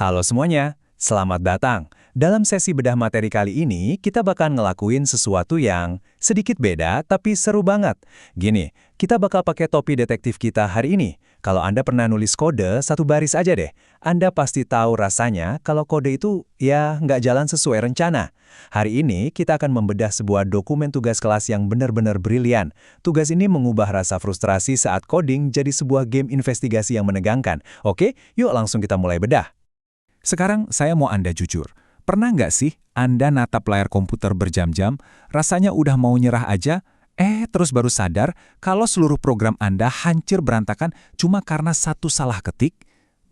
Halo semuanya, selamat datang. Dalam sesi bedah materi kali ini, kita bakal ngelakuin sesuatu yang sedikit beda tapi seru banget. Gini, kita bakal pakai topi detektif kita hari ini. Kalau Anda pernah nulis kode, satu baris aja deh. Anda pasti tahu rasanya kalau kode itu ya nggak jalan sesuai rencana. Hari ini kita akan membedah sebuah dokumen tugas kelas yang benar-benar brilian. Tugas ini mengubah rasa frustrasi saat coding jadi sebuah game investigasi yang menegangkan. Oke, yuk langsung kita mulai bedah. Sekarang saya mau Anda jujur. Pernah nggak sih Anda natap layar komputer berjam-jam, rasanya udah mau nyerah aja, terus baru sadar kalau seluruh program Anda hancur berantakan cuma karena satu salah ketik?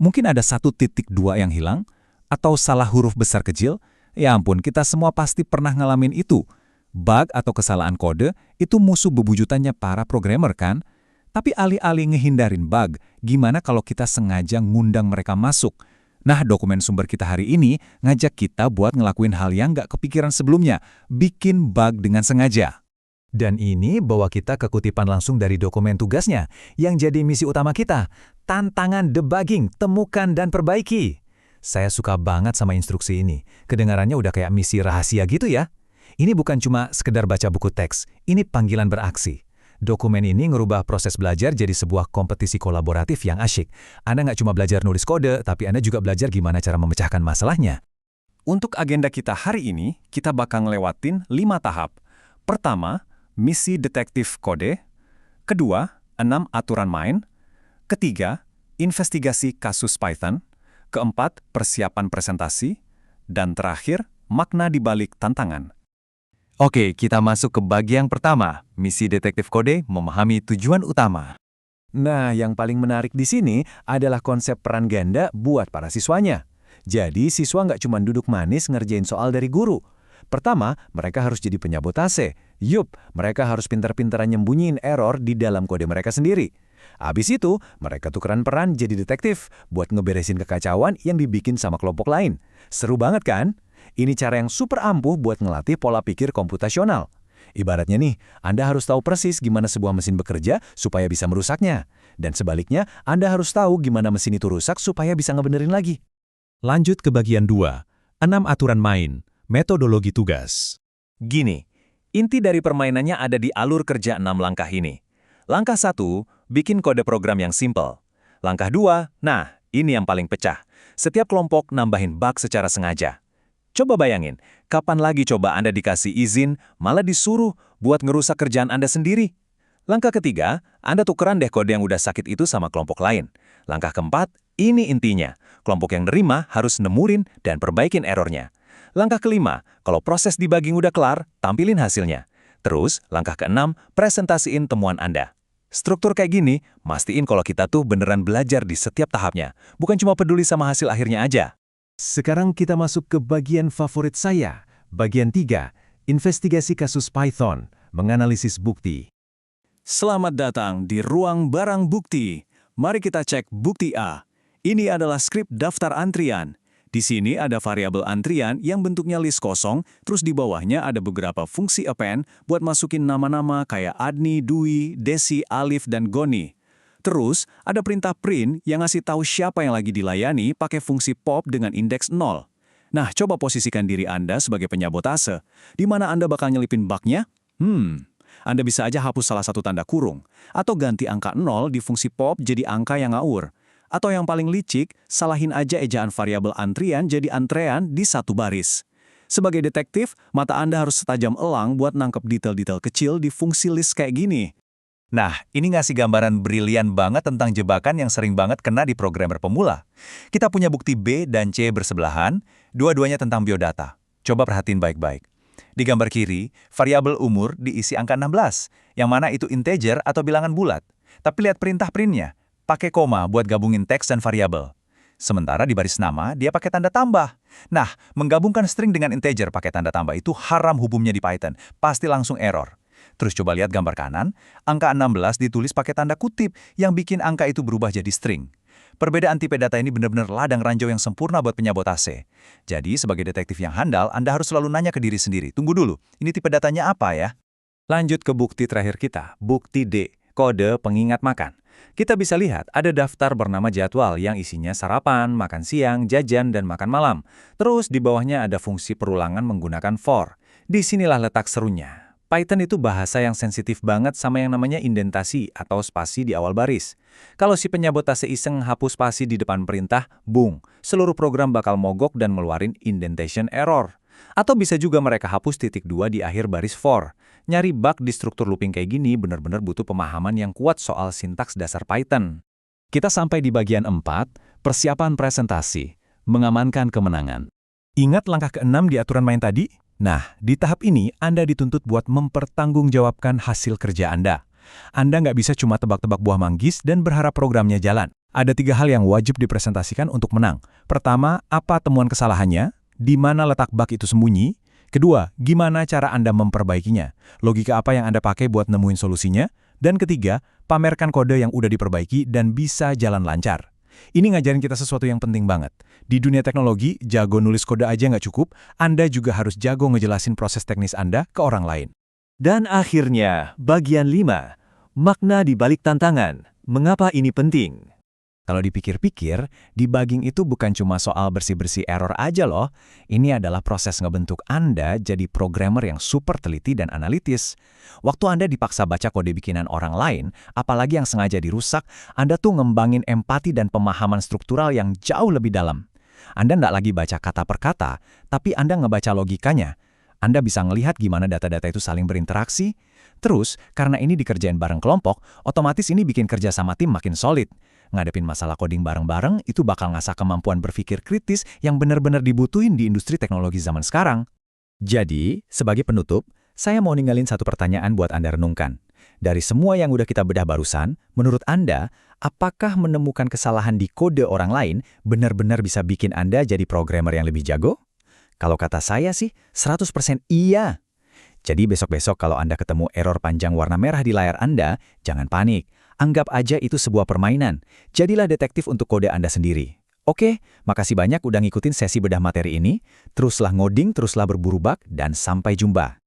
Mungkin ada 1.2 yang hilang? Atau salah huruf besar kecil? Ya ampun, kita semua pasti pernah ngalamin itu. Bug atau kesalahan kode itu musuh bebuyutannya para programmer kan? Tapi alih-alih ngehindarin bug, gimana kalau kita sengaja ngundang mereka masuk? Nah, dokumen sumber kita hari ini ngajak kita buat ngelakuin hal yang nggak kepikiran sebelumnya, bikin bug dengan sengaja. Dan ini bawa kita ke kutipan langsung dari dokumen tugasnya, yang jadi misi utama kita, tantangan debugging, temukan dan perbaiki. Saya suka banget sama instruksi ini, kedengarannya udah kayak misi rahasia gitu ya. Ini bukan cuma sekedar baca buku teks, ini panggilan beraksi. Dokumen ini ngerubah proses belajar jadi sebuah kompetisi kolaboratif yang asyik. Anda nggak cuma belajar nulis kode, tapi Anda juga belajar gimana cara memecahkan masalahnya. Untuk agenda kita hari ini, kita bakal ngelewatin 5 tahap. Pertama, misi detektif kode. Kedua, 6 aturan main. Ketiga, investigasi kasus Python. Keempat, persiapan presentasi. Dan terakhir, makna di balik tantangan. Oke, kita masuk ke bagian pertama, misi detektif kode memahami tujuan utama. Nah, yang paling menarik di sini adalah konsep peran ganda buat para siswanya. Jadi, siswa nggak cuma duduk manis ngerjain soal dari guru. Pertama, mereka harus jadi penyabotase. Mereka harus pintar-pintaran nyembunyiin error di dalam kode mereka sendiri. Abis itu, mereka tukeran peran jadi detektif buat ngeberesin kekacauan yang dibikin sama kelompok lain. Seru banget kan? Ini cara yang super ampuh buat ngelatih pola pikir komputasional. Ibaratnya nih, Anda harus tahu persis gimana sebuah mesin bekerja supaya bisa merusaknya. Dan sebaliknya, Anda harus tahu gimana mesin itu rusak supaya bisa ngebenerin lagi. Lanjut ke bagian 2, 6 aturan main, metodologi tugas. Gini, inti dari permainannya ada di alur kerja 6 langkah ini. Langkah 1, bikin kode program yang simple. Langkah 2, nah, ini yang paling pecah. Setiap kelompok nambahin bug secara sengaja. Coba bayangin, kapan lagi coba Anda dikasih izin, malah disuruh buat ngerusak kerjaan Anda sendiri? Langkah ketiga, Anda tukeran deh kode yang udah sakit itu sama kelompok lain. Langkah keempat, ini intinya. Kelompok yang nerima harus nemurin dan perbaikin errornya. Langkah kelima, kalau proses debugging udah kelar, tampilin hasilnya. Terus, langkah keenam, presentasiin temuan Anda. Struktur kayak gini, mastiin kalau kita tuh beneran belajar di setiap tahapnya, bukan cuma peduli sama hasil akhirnya aja. Sekarang kita masuk ke bagian favorit saya, bagian 3, investigasi kasus Python, menganalisis bukti. Selamat datang di ruang barang bukti. Mari kita cek bukti A. Ini adalah skrip daftar antrian. Di sini ada variabel antrian yang bentuknya list kosong, terus di bawahnya ada beberapa fungsi append buat masukin nama-nama kayak Adni, Dwi, Desi, Alif, dan Goni. Terus, ada perintah print yang ngasih tahu siapa yang lagi dilayani pakai fungsi pop dengan indeks 0. Nah, coba posisikan diri Anda sebagai penyabotase. Di mana Anda bakal nyelipin bugnya? Anda bisa aja hapus salah satu tanda kurung. Atau ganti angka 0 di fungsi pop jadi angka yang ngawur. Atau yang paling licik, salahin aja ejaan variabel antrian jadi antrean di satu baris. Sebagai detektif, mata Anda harus setajam elang buat nangkep detail-detail kecil di fungsi list kayak gini. Nah, ini ngasih gambaran brilian banget tentang jebakan yang sering banget kena di programmer pemula. Kita punya bukti B dan C bersebelahan, dua-duanya tentang biodata. Coba perhatiin baik-baik. Di gambar kiri, variabel umur diisi angka 16, yang mana itu integer atau bilangan bulat. Tapi lihat perintah printnya, pakai koma buat gabungin teks dan variabel. Sementara di baris nama, dia pakai tanda tambah. Nah, menggabungkan string dengan integer pakai tanda tambah itu haram hukumnya di Python, pasti langsung error. Terus coba lihat gambar kanan, angka 16 ditulis pakai tanda kutip yang bikin angka itu berubah jadi string. Perbedaan tipe data ini benar-benar ladang ranjau yang sempurna buat penyabotase. Jadi, sebagai detektif yang handal, Anda harus selalu nanya ke diri sendiri, tunggu dulu, ini tipe datanya apa ya? Lanjut ke bukti terakhir kita, bukti D, kode pengingat makan. Kita bisa lihat ada daftar bernama jadwal yang isinya sarapan, makan siang, jajan, dan makan malam. Terus di bawahnya ada fungsi perulangan menggunakan for. Disinilah letak serunya. Python itu bahasa yang sensitif banget sama yang namanya indentasi atau spasi di awal baris. Kalau si penyabot tase iseng hapus spasi di depan perintah, bung, seluruh program bakal mogok dan ngeluarin indentation error. Atau bisa juga mereka hapus titik 2 di akhir baris for. Nyari bug di struktur looping kayak gini benar-benar butuh pemahaman yang kuat soal sintaks dasar Python. Kita sampai di bagian 4, persiapan presentasi, mengamankan kemenangan. Ingat langkah ke-6 di aturan main tadi? Nah, di tahap ini Anda dituntut buat mempertanggungjawabkan hasil kerja Anda. Anda nggak bisa cuma tebak-tebak buah manggis dan berharap programnya jalan. Ada 3 hal yang wajib dipresentasikan untuk menang. Pertama, apa temuan kesalahannya? Di mana letak bug itu sembunyi? Kedua, gimana cara Anda memperbaikinya? Logika apa yang Anda pakai buat nemuin solusinya? Dan ketiga, pamerkan kode yang udah diperbaiki dan bisa jalan lancar. Ini ngajarin kita sesuatu yang penting banget. Di dunia teknologi, jago nulis kode aja nggak cukup, Anda juga harus jago ngejelasin proses teknis Anda ke orang lain. Dan akhirnya, bagian 5. Makna di balik tantangan. Mengapa ini penting? Kalau dipikir-pikir, debugging itu bukan cuma soal bersih-bersih error aja loh. Ini adalah proses ngebentuk Anda jadi programmer yang super teliti dan analitis. Waktu Anda dipaksa baca kode bikinan orang lain, apalagi yang sengaja dirusak, Anda tuh ngembangin empati dan pemahaman struktural yang jauh lebih dalam. Anda nggak lagi baca kata per kata, tapi Anda ngebaca logikanya. Anda bisa ngelihat gimana data-data itu saling berinteraksi. Terus, karena ini dikerjain bareng kelompok, otomatis ini bikin kerja sama tim makin solid. Ngadepin masalah coding bareng-bareng itu bakal ngasah kemampuan berpikir kritis yang benar-benar dibutuhin di industri teknologi zaman sekarang. Jadi, sebagai penutup, saya mau ninggalin satu pertanyaan buat Anda renungkan. Dari semua yang udah kita bedah barusan, menurut Anda, apakah menemukan kesalahan di kode orang lain benar-benar bisa bikin Anda jadi programmer yang lebih jago? Kalau kata saya sih, 100% iya. Jadi besok-besok kalau Anda ketemu error panjang warna merah di layar Anda, jangan panik. Anggap aja itu sebuah permainan. Jadilah detektif untuk kode Anda sendiri. Oke, makasih banyak udah ngikutin sesi bedah materi ini. Teruslah ngoding, teruslah berburu bug, dan sampai jumpa.